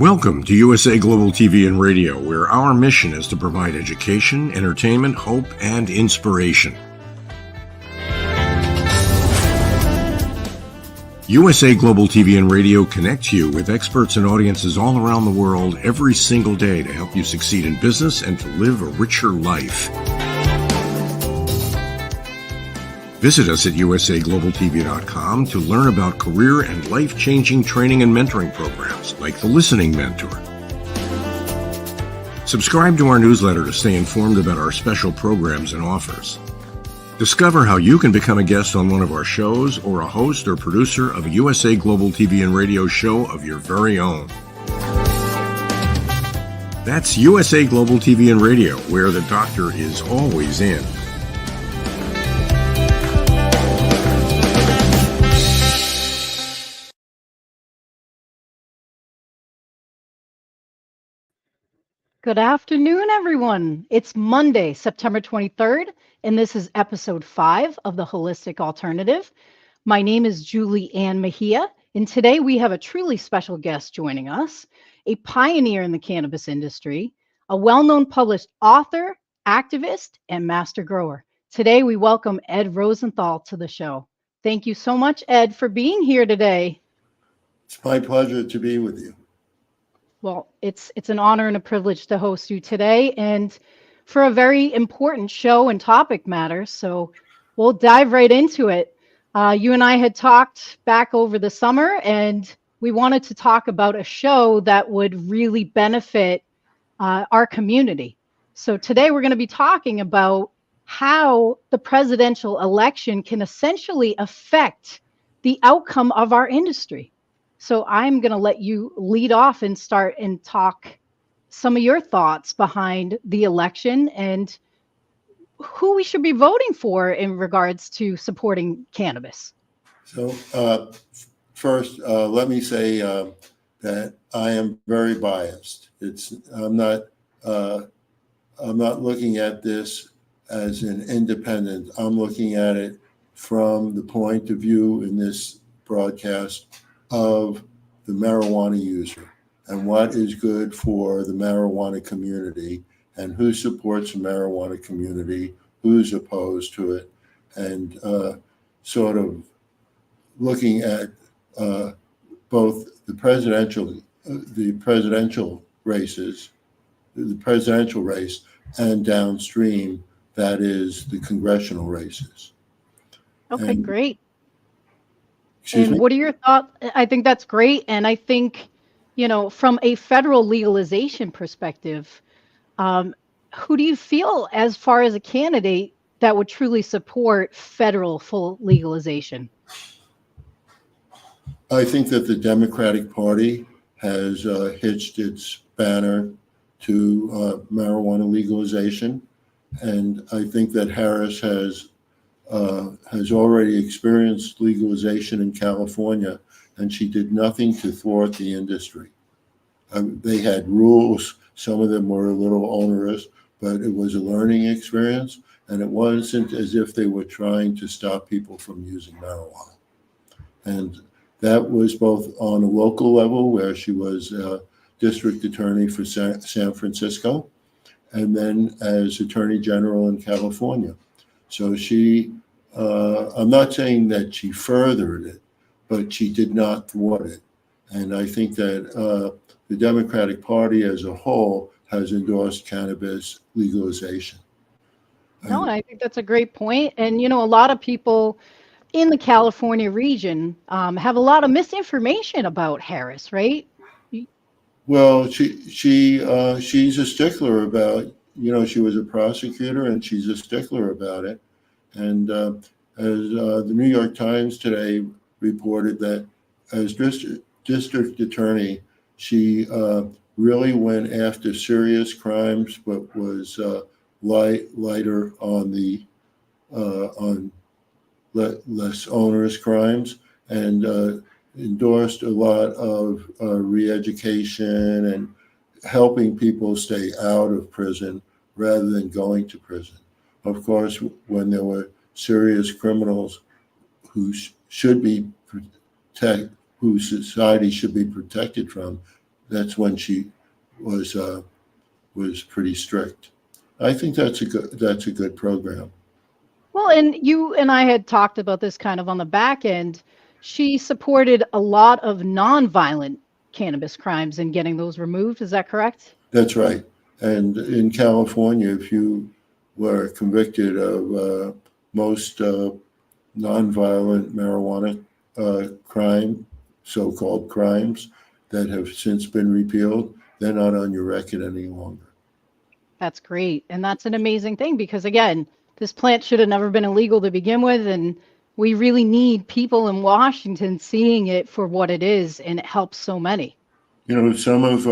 Welcome to USA Global TV and Radio, where our mission is to provide education, entertainment, hope, and inspiration. USA Global TV and Radio connects you with experts and audiences all around the world every single day to help you succeed in business and to live a richer life. Visit us at usaglobaltv.com to learn about career and life-changing training and mentoring programs like the Listening Mentor. Subscribe to our newsletter to stay informed about our special programs and offers. Discover how you can become a guest on one of our shows or a host or producer of a USA Global TV and Radio show of your very own. That's USA Global TV and Radio, where the doctor is always in. Good afternoon, everyone. It's Monday, September 23rd, and this is episode 5 of The Holistic Alternative. My name is Julie Ann Mejia, and today we have a truly special guest joining us, a pioneer in the cannabis industry, a well-known published author, activist, and master grower. Today we welcome Ed Rosenthal to the show. Thank you so much, Ed, for being here today. It's my pleasure to be with you. Well, it's an honor and a privilege to host you today, and for a very important show and topic matter. So we'll dive right into it. You and I had talked back over the summer, and we wanted to talk about a show that would really benefit our community. So today we're going to be talking about how the presidential election can essentially affect the outcome of our industry. So I'm going to let you lead off and start and talk some of your thoughts behind the election and who we should be voting for in regards to supporting cannabis. So first, let me say that I am very biased. I'm not looking at this as an independent. I'm looking at it from the point of view in this broadcast of the marijuana user and what is good for the marijuana community and who supports the marijuana community, who's opposed to it, and sort of looking at both the presidential races, the presidential race, and downstream, that is the congressional races. Okay, great. And what are your thoughts? I think that's great. And I think, from a federal legalization perspective, who do you feel as far as a candidate that would truly support federal full legalization? I think that the Democratic Party has hitched its banner to marijuana legalization. And I think that Harris has already experienced legalization in California, and she did nothing to thwart the industry. They had rules. Some of them were a little onerous, but it was a learning experience, and it wasn't as if they were trying to stop people from using marijuana. And that was both on a local level, where she was district attorney for San Francisco, and then as attorney general in California. So I'm not saying that she furthered it, but she did not thwart it. And I think that the Democratic Party as a whole has endorsed cannabis legalization. No, and I think that's a great point. And, a lot of people in the California region have a lot of misinformation about Harris, right? Well, she's a stickler about, she was a prosecutor and she's a stickler about it. And as the New York Times today reported, that as district attorney, she really went after serious crimes, but was lighter on the on less onerous crimes, and endorsed a lot of re-education and helping people stay out of prison rather than going to prison. Of course, when there were serious criminals who should be who society should be protected from, that's when she was pretty strict. I think that's a good program. Well, and you and I had talked about this kind of on the back end. She supported a lot of nonviolent cannabis crimes and getting those removed. Is that correct? That's right. And in California, if you were convicted of most nonviolent marijuana so-called crimes that have since been repealed, they're not on your record any longer. That's great. And that's an amazing thing because, again, this plant should have never been illegal to begin with. And we really need people in Washington seeing it for what it is, and it helps so many. You know, some of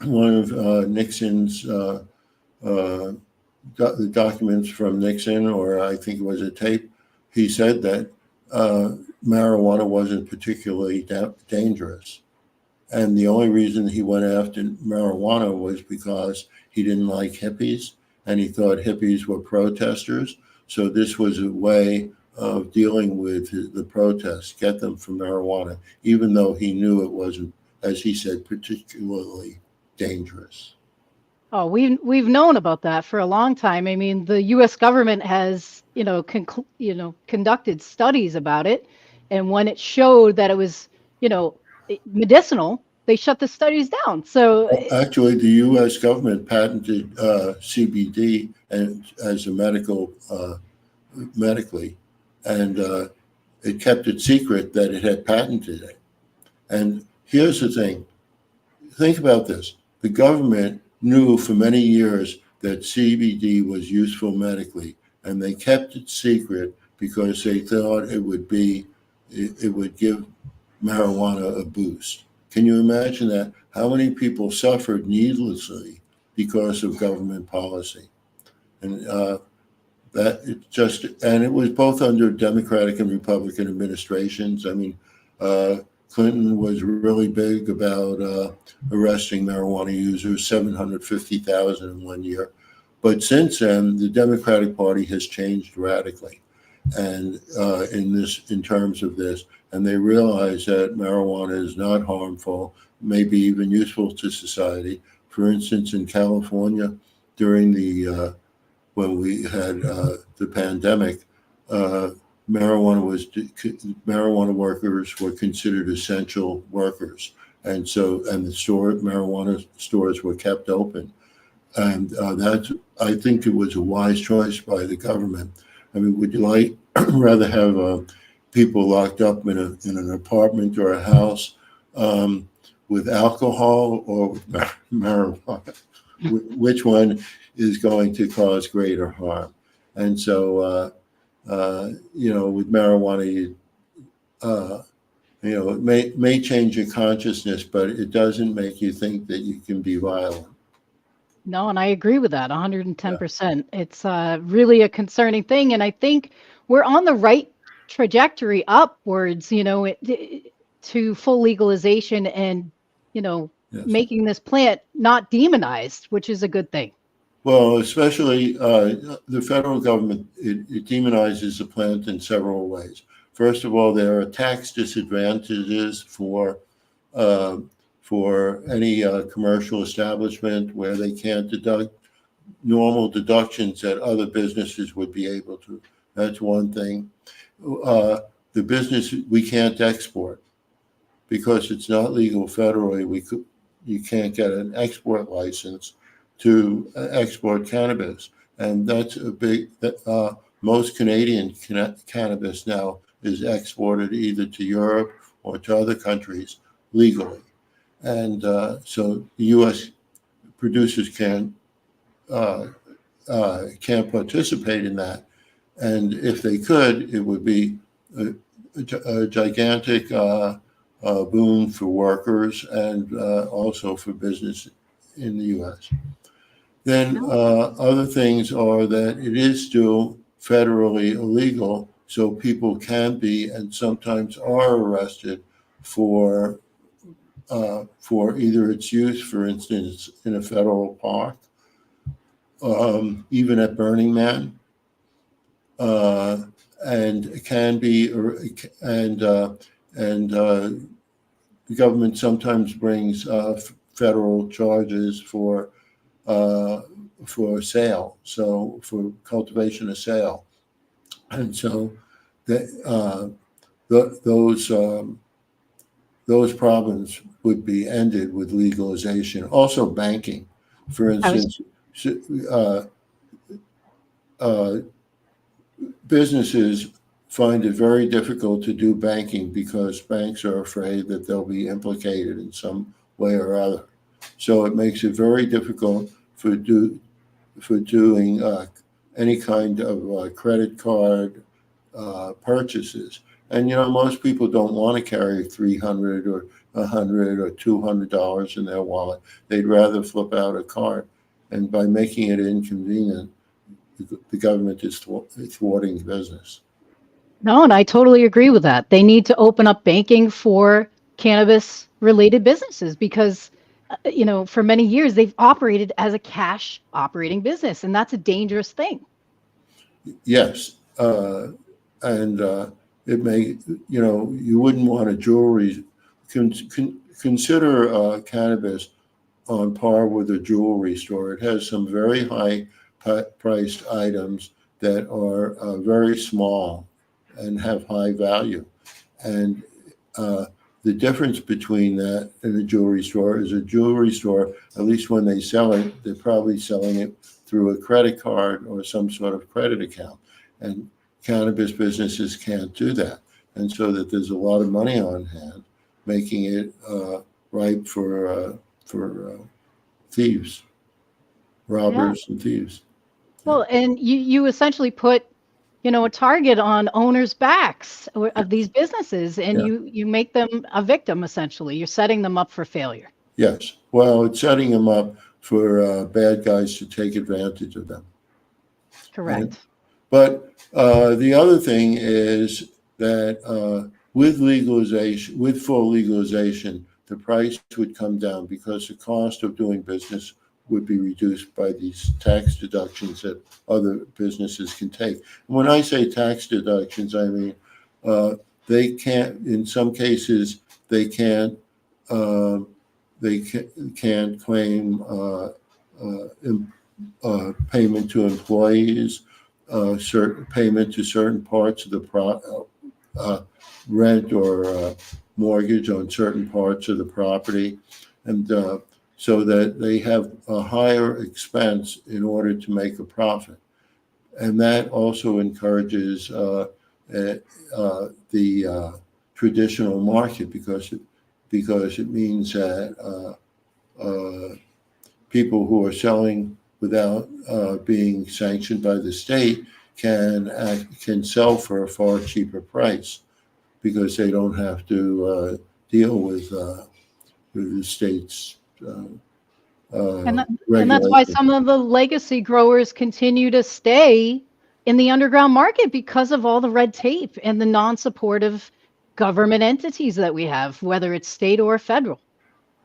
one of Nixon's the documents from Nixon, or I think it was a tape, he said that marijuana wasn't particularly dangerous. And the only reason he went after marijuana was because he didn't like hippies, and he thought hippies were protesters. So this was a way of dealing with the protests, get them for marijuana, even though he knew it wasn't, as he said, particularly dangerous. Oh, we've known about that for a long time. I mean, the U.S. government has, conducted studies about it, and when it showed that it was, medicinal, they shut the studies down. So Actually, the U.S. government patented CBD as a medically, and it kept it secret that it had patented it. And here's the thing: think about this. The government knew for many years that CBD was useful medically, and they kept it secret because they thought it would give marijuana a boost. Can you imagine that? How many people suffered needlessly because of government policy? And it was both under Democratic and Republican administrations. I mean, Clinton was really big about arresting marijuana users, 750,000 in 1 year. But since then, the Democratic Party has changed radically, and in terms of this, and they realize that marijuana is not harmful, maybe even useful to society. For instance, in California, during when we had the pandemic, marijuana workers were considered essential workers, and the marijuana stores were kept open, and I think it was a wise choice by the government. I mean, would you rather have people locked up in an apartment or a house with alcohol or with marijuana? Which one is going to cause greater harm? And so, with marijuana, it may change your consciousness, but it doesn't make you think that you can be violent. no, and I agree with that 110%. It's really a concerning thing. And I think we're on the right trajectory upwards, to full legalization and, yes, making this plant not demonized, which is a good thing. Well, especially the federal government, it demonizes the plant in several ways. First of all, there are tax disadvantages for any commercial establishment where they can't deduct normal deductions that other businesses would be able to. That's one thing. The business, we can't export because it's not legal federally. You can't get an export license to export cannabis, and that's a big. Most Canadian cannabis now is exported either to Europe or to other countries legally, and so the U.S. producers can't participate in that. And if they could, it would be a gigantic boon for workers and also for business in the U.S. Then other things are that it is still federally illegal, so people can be and sometimes are arrested for either its use, for instance, in a federal park, even at Burning Man, and can be the government sometimes brings federal charges for sale, so for cultivation of sale, and so those problems would be ended with legalization. Also, banking, for I was instance, uh, uh, businesses find it very difficult to do banking because banks are afraid that they'll be implicated in some way or other. So it makes it very difficult for doing any kind of credit card purchases. And most people don't want to carry $300 or $100 or $200 in their wallet. They'd rather flip out a card. And by making it inconvenient, the government is thwarting business. No, and I totally agree with that. They need to open up banking for cannabis related businesses because, for many years they've operated as a cash operating business, and that's a dangerous thing. Yes. And it may, you wouldn't want a jewelry, consider cannabis on par with a jewelry store. It has some very high priced items that are very small and have high value. And the difference between that and a jewelry store is a jewelry store, at least when they sell it, they're probably selling it through a credit card or some sort of credit account. And cannabis businesses can't do that. And so that there's a lot of money on hand, making it ripe for thieves, robbers and thieves. Well, and you essentially put, a target on owners' backs of these businesses, and Yeah. you make them a victim, essentially. You're setting them up for failure. Yes. Well, it's setting them up for bad guys to take advantage of them. Correct. But the other thing is that with legalization, with full legalization, the price would come down because the cost of doing business would be reduced by these tax deductions that other businesses can take. And when I say tax deductions, I mean they can't. In some cases, they can't. Can't claim payment to employees, certain payment to certain parts of the rent or mortgage on certain parts of the property, and so that they have a higher expense in order to make a profit. And that also encourages the traditional market because it means that people who are selling without being sanctioned by the state can sell for a far cheaper price because they don't have to deal with the state's And that's why some of the legacy growers continue to stay in the underground market because of all the red tape and the non-supportive government entities that we have, whether it's state or federal.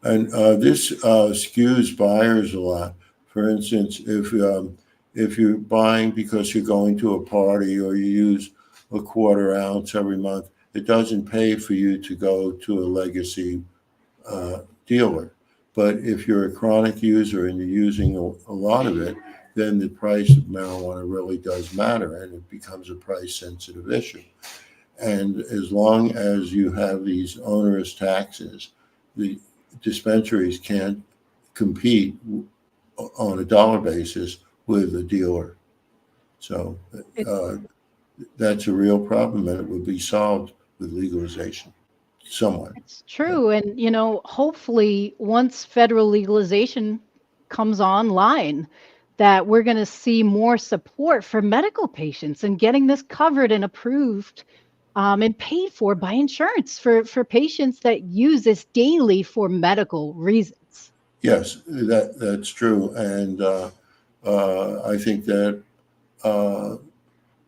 And this skews buyers a lot. For instance, if you're buying because you're going to a party or you use a quarter ounce every month, it doesn't pay for you to go to a legacy dealer. But if you're a chronic user and you're using a lot of it, then the price of marijuana really does matter, and it becomes a price-sensitive issue. And as long as you have these onerous taxes, the dispensaries can't compete on a dollar basis with a dealer. So that's a real problem, and it would be solved with legalization somewhat. It's true. And, hopefully once federal legalization comes online, that we're going to see more support for medical patients and getting this covered and approved and paid for by insurance for patients that use this daily for medical reasons. Yes, that's true. And I think that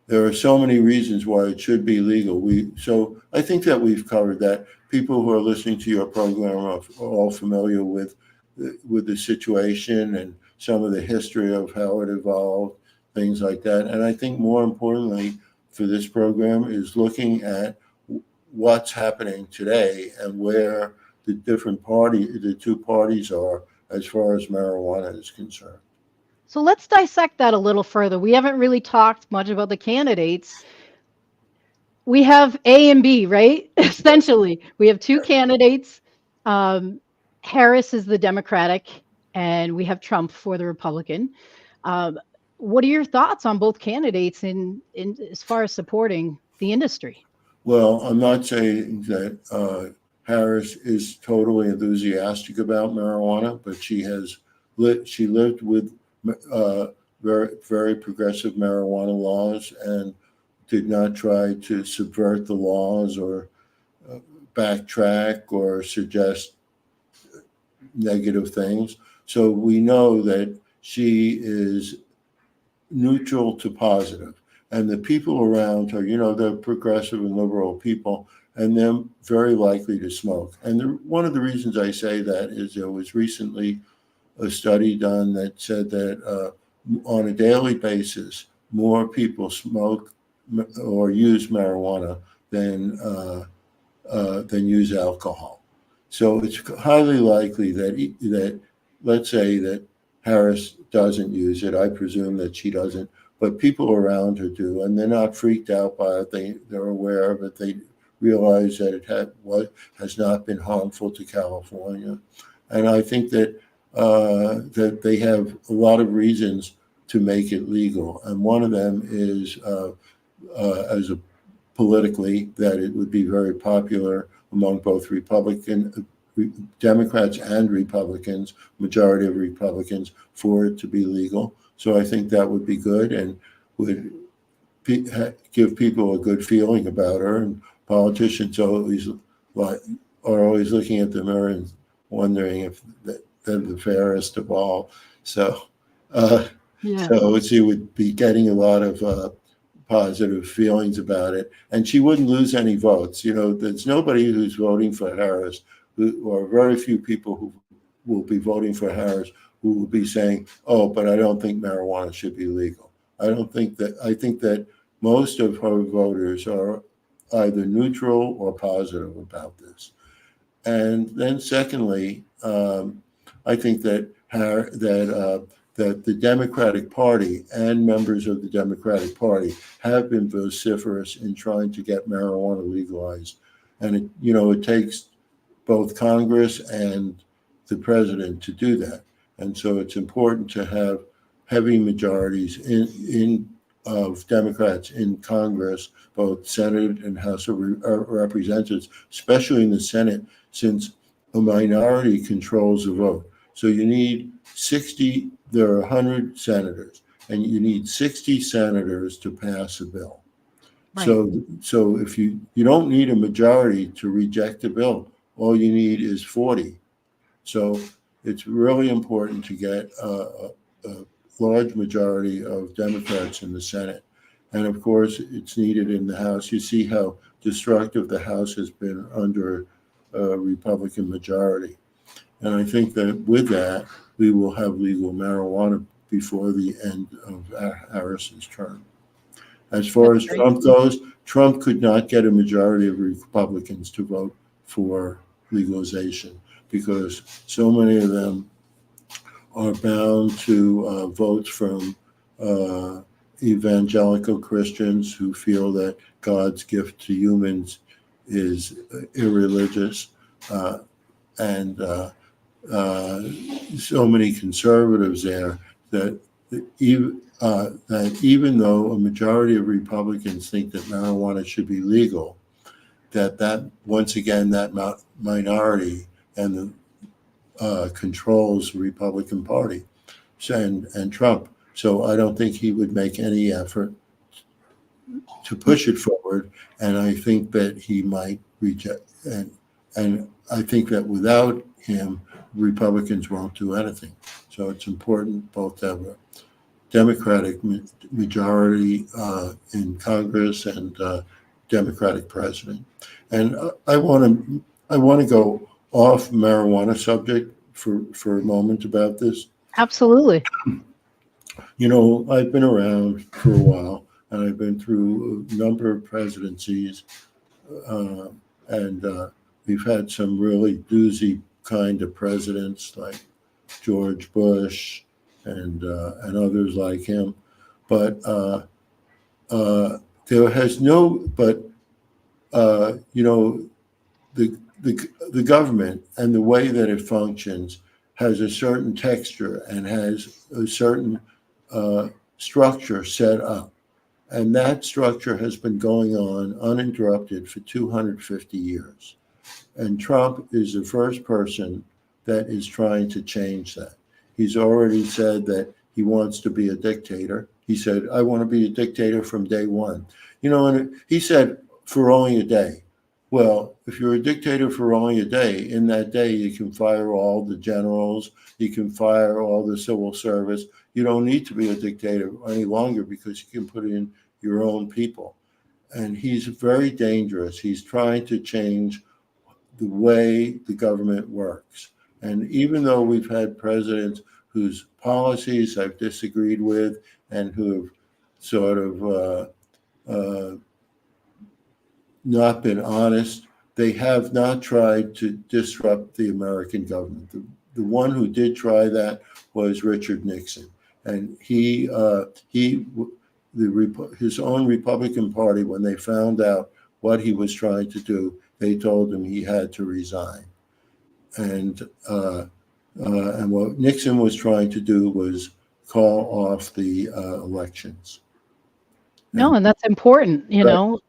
there are so many reasons why it should be legal. So I think that we've covered that. People who are listening to your program are all familiar with the situation and some of the history of how it evolved, things like that. And I think more importantly for this program is looking at what's happening today and where the two parties are as far as marijuana is concerned. So let's dissect that a little further. We haven't really talked much about the candidates. We have A and B, right? Essentially, we have two candidates. Harris is the Democratic, and we have Trump for the Republican. What are your thoughts on both candidates in as far as supporting the industry? Well, I'm not saying that Harris is totally enthusiastic about marijuana, but she lived with very, very progressive marijuana laws and did not try to subvert the laws or backtrack or suggest negative things. So we know that she is neutral to positive. And the people around her, they're progressive and liberal people, and they're very likely to smoke. And one of the reasons I say that is there was recently a study done that said that on a daily basis, more people smoke or use marijuana than use alcohol. So it's highly likely that let's say that Harris doesn't use it. I presume that she doesn't, but people around her do, and they're not freaked out by it. They're aware of it. They realize that it has not been harmful to California, and I think that that they have a lot of reasons to make it legal, and one of them is politically that it would be very popular among both Democrats and Republicans, majority of Republicans, for it to be legal. So I think that would be good and would give people a good feeling about her. And politicians are always looking at the mirror and wondering if they're the fairest of all. So, so she would be getting a lot of positive feelings about it, and she wouldn't lose any votes. There's nobody who's voting for Harris, or very few people who will be voting for Harris who will be saying, "Oh, but I don't think marijuana should be legal." I think that most of her voters are either neutral or positive about this. And then, secondly, I think that the Democratic Party and members of the Democratic Party have been vociferous in trying to get marijuana legalized, and it takes both Congress and the president to do that. And so it's important to have heavy majorities of Democrats in Congress, both Senate and House of Representatives, especially in the Senate, since a minority controls the vote. So you need 60, there are 100 senators, and you need 60 senators to pass a bill. Right. So if you don't need a majority to reject a bill, all you need is 40. So it's really important to get a large majority of Democrats in the Senate. And of course, it's needed in the House. You see how destructive the House has been under a Republican majority. And I think that with that, we will have legal marijuana before the end of Harris's term. As far as Trump goes, Trump could not get a majority of Republicans to vote for legalization because so many of them are bound to votes from evangelical Christians who feel that God's gift to humans is irreligious, and so many conservatives there that even though a majority of Republicans think that marijuana should be legal, that once again that minority and controls the Republican Party and Trump. So I don't think he would make any effort to push it forward, and I think that he might reject. And I think that without him, Republicans won't do anything. So it's important both to have a Democratic majority in Congress and Democratic president. And I want to go off marijuana subject for a moment about this. Absolutely. I've been around for a while, and I've been through a number of presidencies, and we've had some really doozy kind of presidents like George Bush and others like him, but there has no. But the government and the way that it functions has a certain texture and has a certain structure set up. And that structure has been going on uninterrupted for 250 years. And Trump is the first person that is trying to change that. He's already said that he wants to be a dictator. He said, I want to be a dictator from day one. And he said, for only a day. Well, if you're a dictator for only a day, in that day, you can fire all the generals, you can fire all the civil service. You don't need to be a dictator any longer because you can put in your own people. And he's very dangerous. He's trying to change the way the government works. And even though we've had presidents whose policies I've disagreed with and who have sort of not been honest, they have not tried to disrupt the American government. The one who did try that was Richard Nixon. And his own Republican Party, when they found out what he was trying to do, they told him he had to resign. And what Nixon was trying to do was call off the elections. No, and that's important, to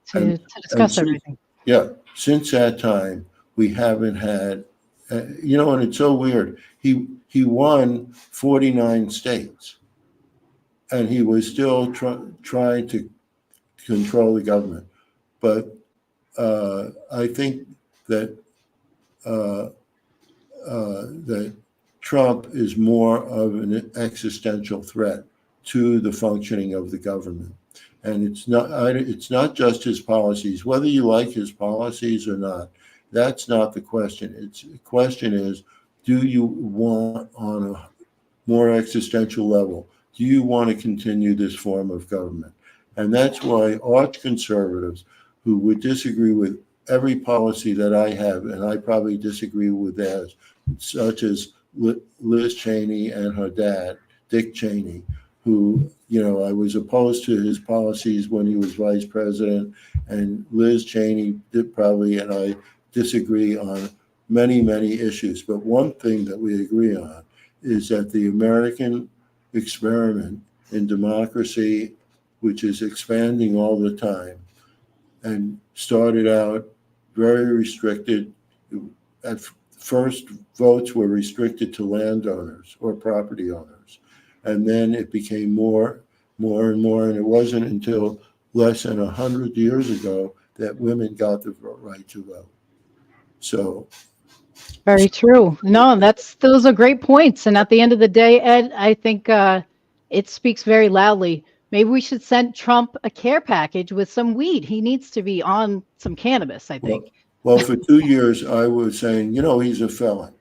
discuss since, everything. Yeah, since that time, we haven't had, and it's so weird. He won 49 states, and he was still trying to control the government. But I think that that Trump is more of an existential threat to the functioning of the government. And it's not just his policies, whether you like his policies or not. That's not the question. The question is, do you want, on a more existential level, do you want to continue this form of government? And that's why arch conservatives who would disagree with every policy that I have, and I probably disagree with theirs, such as Liz Cheney and her dad, Dick Cheney, who, I was opposed to his policies when he was vice president, and Liz Cheney did probably, and I disagree on many, many issues. But one thing that we agree on is that the American experiment in democracy, which is expanding all the time, and started out very restricted. At first, votes were restricted to landowners or property owners. And then it became more and more. And it wasn't until less than 100 years ago that women got the right to vote. So. Very true. No, those are great points. And at the end of the day, Ed, I think it speaks very loudly. Maybe we should send Trump a care package with some weed. He needs to be on some cannabis, I think. Well, for 2 years, I was saying, he's a felon,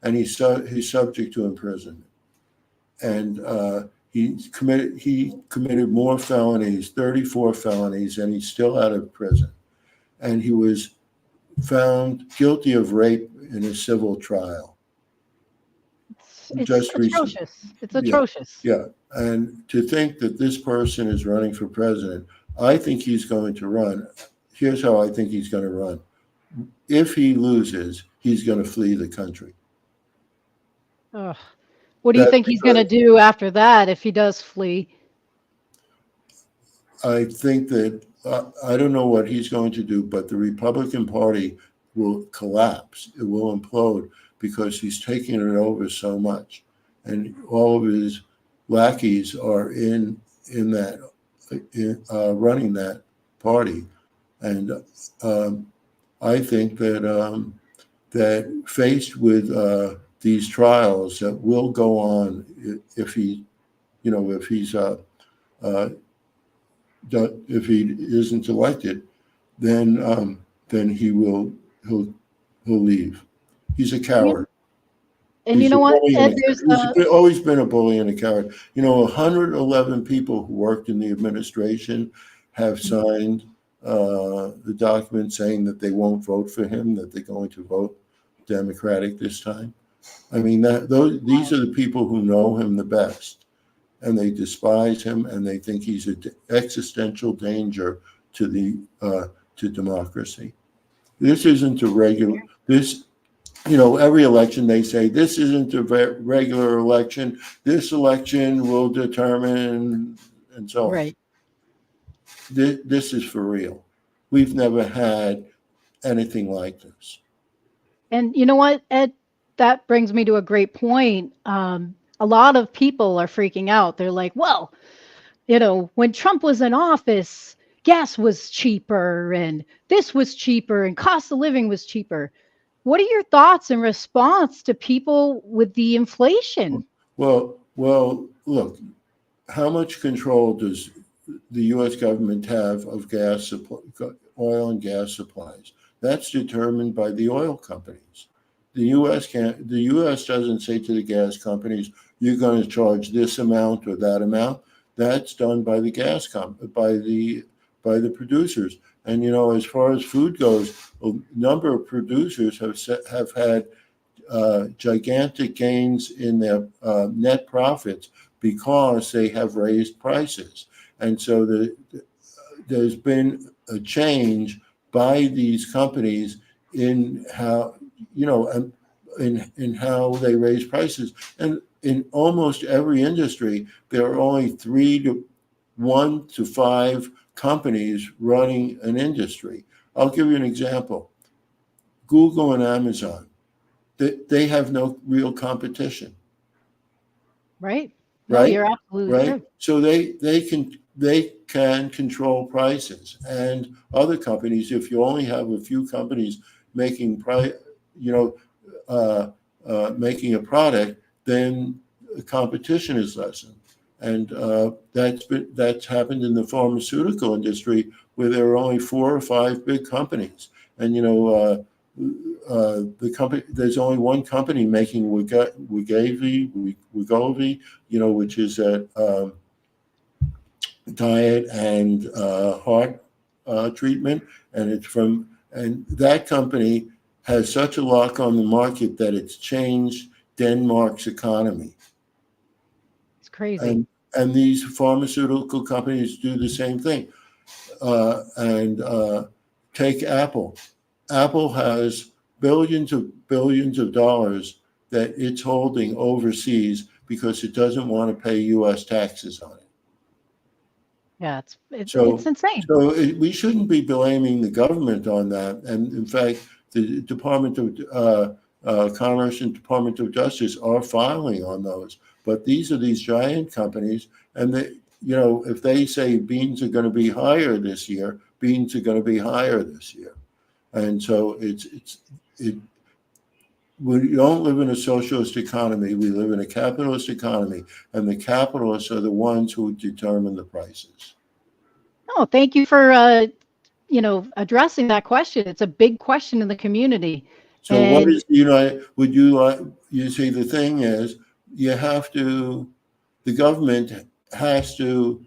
and he's subject to imprisonment. And he committed more felonies, 34 felonies, and he's still out of prison. And he was found guilty of rape in a civil trial. It's atrocious. It's atrocious. Yeah. And to think that this person is running for president, I think he's going to run. Here's how I think he's going to run. If he loses, he's going to flee the country. Ugh. What do you think he's going to do after that if he does flee? I think that, I don't know what he's going to do, but the Republican Party will collapse. It will implode because he's taking it over so much. And all of his lackeys are in running that party. And I think that that faced with these trials that will go on if he isn't elected, then he'll leave. He's a coward. And you know what? Ed, he's always been a bully and a coward. 111 people who worked in the administration have signed the document saying that they won't vote for him, that they're going to vote Democratic this time. I mean, these are the people who know him the best, and they despise him, and they think he's an existential danger to to democracy. This isn't a regular. This, every election they say this isn't a regular election. This election will determine, and so on. Right. This is for real. We've never had anything like this. And you know what, Ed? That brings me to a great point. A lot of people are freaking out. They're like, well, when Trump was in office, gas was cheaper and this was cheaper and cost of living was cheaper. What are your thoughts in response to people with the inflation? Well, look, how much control does the U.S. government have of oil and gas supplies? That's determined by the oil companies. The U.S. doesn't say to the gas companies, you're going to charge this amount or that amount. That's done by the by the producers. And as far as food goes, a number of producers have had gigantic gains in their net profits because they have raised prices. And so there's been a change by these companies in how in how they raise prices. And in almost every industry, there are only 1 to 5 companies running an industry. I'll give you an example. Google and Amazon, they have no real competition. Right. No, Right. you're absolutely Right. true. So they can control prices, and other companies, if you only have a few companies making making a product, then the competition is lessened. And that's happened in the pharmaceutical industry, where there are only 4 or 5 big companies, and there's only one company making Wegovy, which is a diet and heart treatment, and that company has such a lock on the market that it's changed Denmark's economy. It's crazy. And these pharmaceutical companies do the same thing. Take Apple. Apple has billions of dollars that it's holding overseas because it doesn't want to pay U.S. taxes on it. Yeah, it's So insane. we shouldn't be blaming the government on that. And in fact, the Department of Commerce and Department of Justice are filing on those. But these are these giant companies, and if they say beans are going to be higher this year, beans are going to be higher this year. And so we don't live in a socialist economy. We live in a capitalist economy, and the capitalists are the ones who determine the prices. Oh, thank you for addressing that question. It's a big question in the community. So what is would you like? You see, the thing is, the government has to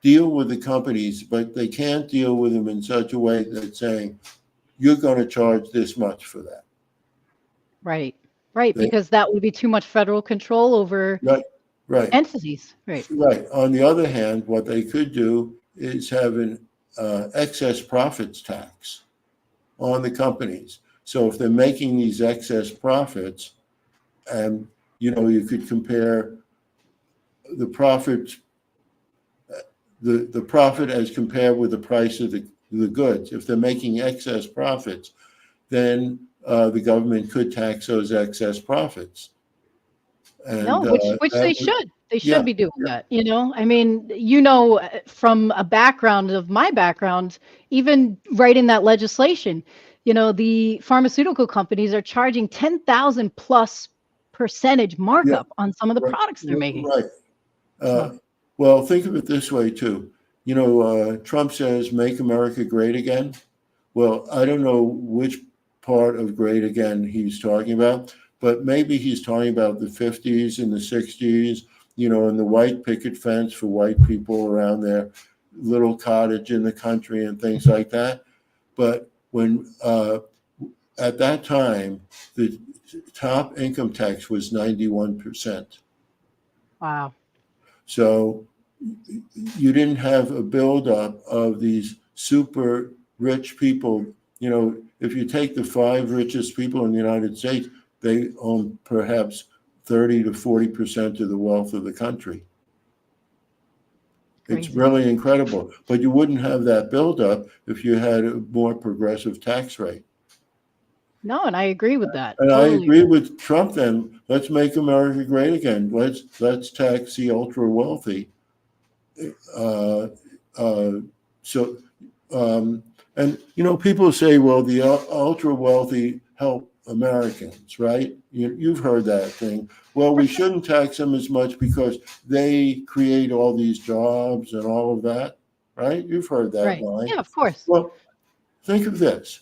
deal with the companies, but they can't deal with them in such a way that saying, you're going to charge this much for that. Right, because that would be too much federal control over right. entities. Right. On the other hand, what they could do is have an excess profits tax on the companies. So if they're making these excess profits, and you could compare the profit as compared with the price of the goods. If they're making excess profits, then the government could tax those excess profits. And, which they should. They should be doing that. I mean, from a background of my background, even writing that legislation, the pharmaceutical companies are charging 10,000 plus percentage markup on some of the products they're making. Right. Well, think of it this way too. Trump says, "Make America great again." Well, I don't know which part of great again he's talking about, but maybe he's talking about the 50s and the 60s, and the white picket fence for white people around there. little cottage in the country and things like that. But when at that time, the top income tax was 91%. Wow. So you didn't have a buildup of these super rich people. You know, if you take the 5 richest people in the United States, they own perhaps 30 to 40% of the wealth of the country. It's Crazy. really incredible. But you wouldn't have that buildup if you had a more progressive tax rate. No, and I agree with that. And I Totally. agree with Trump then. Let's make America great again. Let's tax the ultra wealthy. And you know, people say, well, the ultra wealthy help Americans, right? You've heard that thing. Well, we shouldn't tax them as much because they create all these jobs and all of that, right? You've heard that Right. line. Yeah, of course. Well, think of this.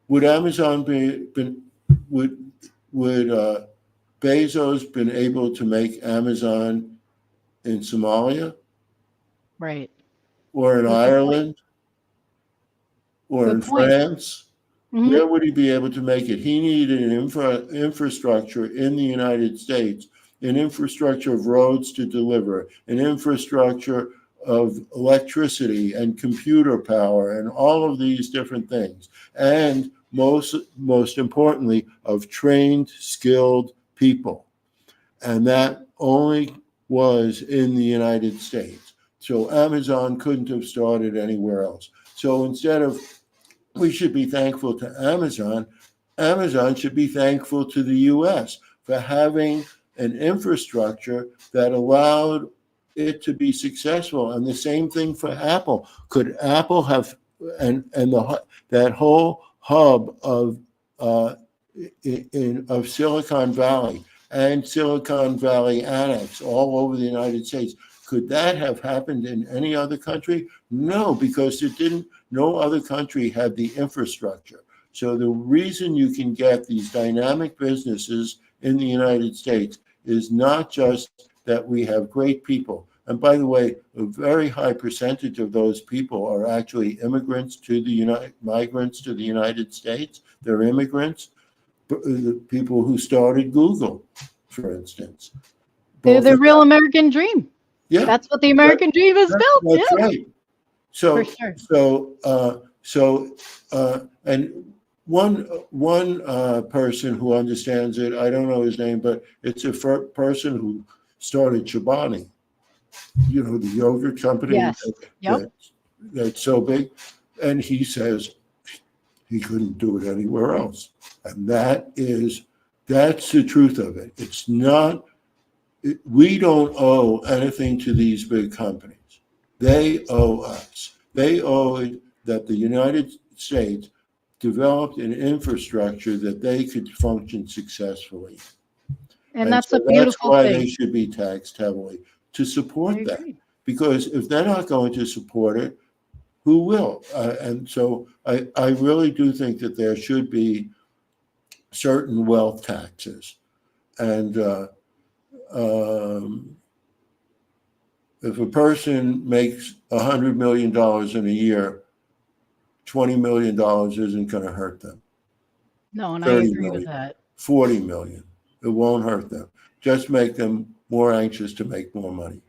Would Amazon would Bezos been able to make Amazon in Somalia Right. or in Good point. Ireland or Good in point. France? Mhm. Where would he be able to make it? He needed an infrastructure in the United States, an infrastructure of roads to deliver, an infrastructure of electricity and computer power and all of these different things. And most importantly, of trained, skilled people. And that only was in the United States. So Amazon couldn't have started anywhere else. So instead of we should be thankful to Amazon, Amazon should be thankful to the US for having an infrastructure that allowed it to be successful. And the same thing for Apple. Could Apple have that whole hub of Silicon Valley and Silicon Valley Annex all over the United States, could that have happened in any other country? No, because it didn't. No other country had the infrastructure. So the reason you can get these dynamic businesses in the United States is not just that we have great people. And by the way, a very high percentage of those people are actually migrants to the United States. They're immigrants. The people who started Google, for instance. They're the real American dream. Yeah, That's what the American dream is built. that's Yeah, right. So, for sure. And one person who understands it, I don't know his name, but it's a person who started Chobani, you know, the yogurt company. Yes. Yep. That's so big, and he says he couldn't do it anywhere else, and that's the truth of it. It's not. We don't owe anything to these big companies. They owe us. They owe it that the United States developed an infrastructure that they could function successfully. And that's so a beautiful that's why thing. they should be taxed heavily to I support that. agree. Because if they're not going to support it, who will? And so I really do think that there should be certain wealth taxes. And if a person makes $100 million in a year, $20 million isn't going to hurt them. No, and I 30 agree with million, that. 40 million, it won't hurt them. Just make them more anxious to make more money.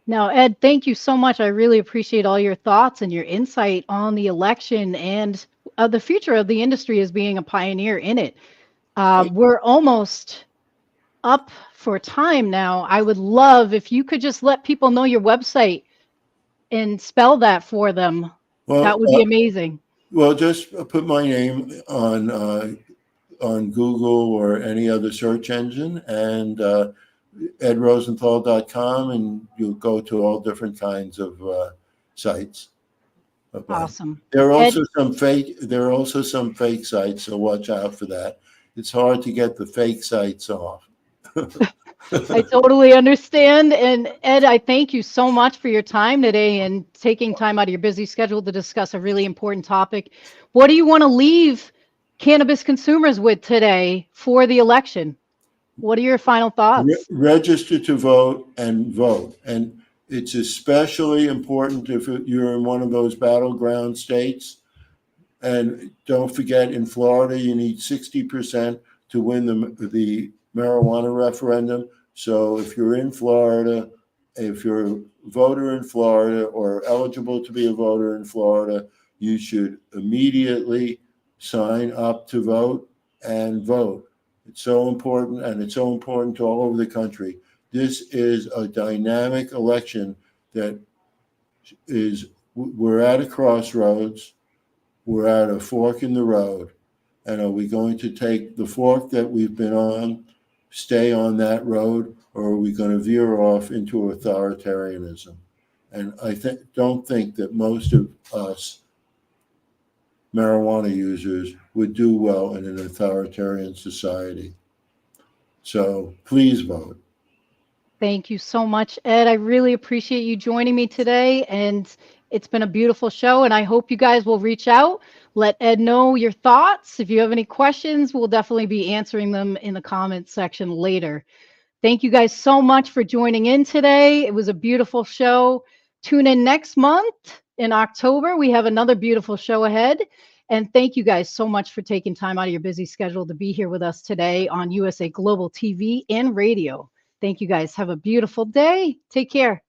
Now, Ed, thank you so much. I really appreciate all your thoughts and your insight on the election and the future of the industry as being a pioneer in it. We're almost up for time now. I would love if you could just let people know your website and spell that for them. Well, That would be amazing. Well, just put my name on Google or any other search engine, and edrosenthal.com, and you'll go to all different kinds of sites. Okay. Awesome. There are also some fake sites, so watch out for that. It's hard to get the fake sites off. I totally understand. And Ed, I thank you so much for your time today and taking time out of your busy schedule to discuss a really important topic. What do you want to leave cannabis consumers with today for the election? What are your final thoughts? Register to vote and vote. And It's especially important if you're in one of those battleground states. And don't forget, in Florida, you need 60% to win the marijuana referendum. So if you're in Florida, if you're a voter in Florida or eligible to be a voter in Florida, you should immediately sign up to vote and vote. It's so important, and it's so important to all over the country. This is a dynamic election that we're at a crossroads. We're at a fork in the road. And are we going to take the fork that we've been on, stay on that road, or are we going to veer off into authoritarianism? And I don't think that most of us marijuana users would do well in an authoritarian society. So please vote. Thank you so much, Ed. I really appreciate you joining me today. And it's been a beautiful show. And I hope you guys will reach out. Let Ed know your thoughts. If you have any questions, we'll definitely be answering them in the comments section later. Thank you guys so much for joining in today. It was a beautiful show. Tune in next month in October. We have another beautiful show ahead. And thank you guys so much for taking time out of your busy schedule to be here with us today on USA Global TV and radio. Thank you guys. Have a beautiful day. Take care.